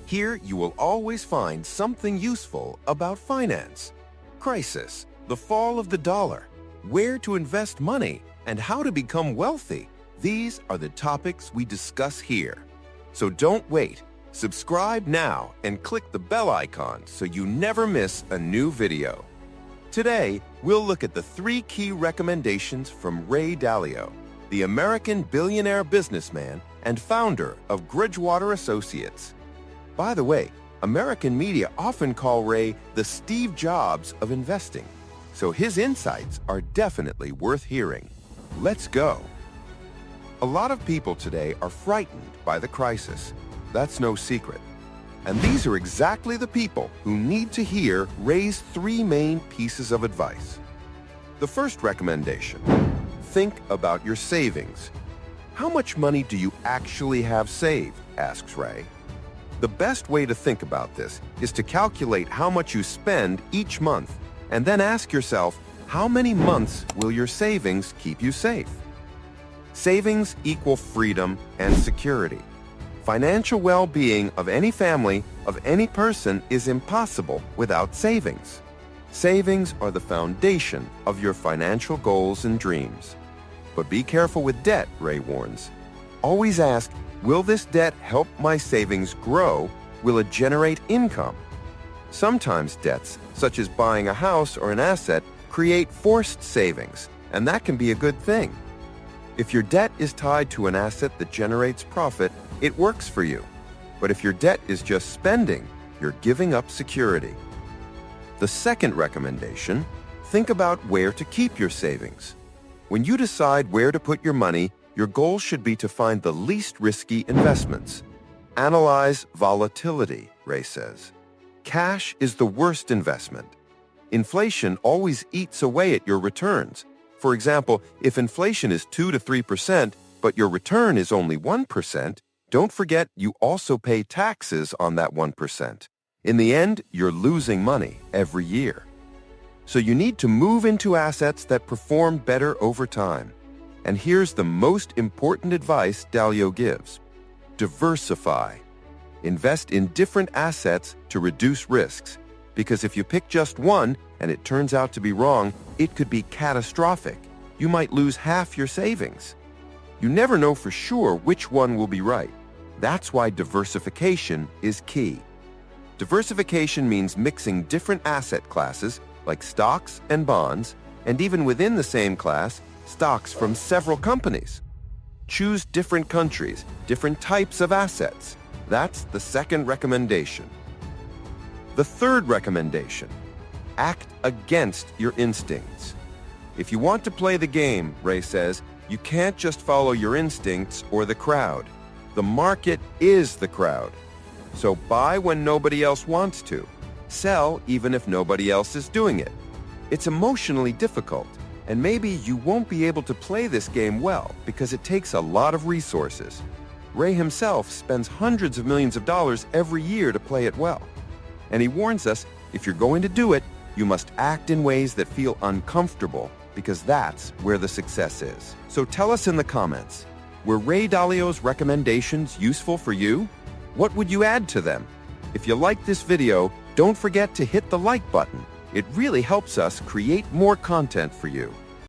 Here you will always find something useful about finance, crisis, the fall of the dollar, where to invest money, and how to become wealthy. These are the topics we discuss here. So don't wait. Subscribe now and click the bell icon so you never miss a new video. Today, we'll look at the 3 key recommendations from Ray Dalio, the American billionaire businessman and founder of Bridgewater Associates. By the way, American media often call Ray the Steve Jobs of investing, so his insights are definitely worth hearing. Let's go. A lot of people today are frightened by the crisis. That's no secret. And these are exactly the people who need to hear Ray's 3 main pieces of advice. The first recommendation: think about your savings. How much money do you actually have saved? Asks Ray. The best way to think about this is to calculate how much you spend each month and then ask yourself, how many months will your savings keep you safe? Savings equal freedom and security. Financial well-being of any family, of any person, is impossible without savings. Savings are the foundation of your financial goals and dreams. But be careful with debt, Ray warns. Always ask, will this debt help my savings grow? Will it generate income? Sometimes debts, such as buying a house or an asset, create forced savings, and that can be a good thing. If your debt is tied to an asset that generates profit, it works for you. But if your debt is just spending, you're giving up security. The second recommendation: think about where to keep your savings. When you decide where to put your money, your goal should be to find the least risky investments. Analyze volatility, Ray says. Cash is the worst investment. Inflation always eats away at your returns. For example, if inflation is 2 to 3%, but your return is only 1%, don't forget you also pay taxes on that 1%. In the end, you're losing money every year. So you need to move into assets that perform better over time. And here's the most important advice Dalio gives: diversify. Invest in different assets to reduce risks, because if you pick just one and it turns out to be wrong, it could be catastrophic. You might lose half your savings. You never know for sure which one will be right. That's why diversification is key. Diversification means mixing different asset classes, like stocks and bonds, and even within the same class, stocks from several companies. Choose different countries, different types of assets. That's the second recommendation. The third recommendation: act against your instincts. If you want to play the game, Ray says, you can't just follow your instincts or the crowd. The market is the crowd. So buy when nobody else wants to. Sell even if nobody else is doing it. It's emotionally difficult, and maybe you won't be able to play this game well because it takes a lot of resources. Ray himself spends hundreds of millions of dollars every year to play it well. And he warns us, if you're going to do it, you must act in ways that feel uncomfortable, because that's where the success is. So tell us in the comments, were Ray Dalio's recommendations useful for you? What would you add to them? If you liked this video, don't forget to hit the like button. It really helps us create more content for you.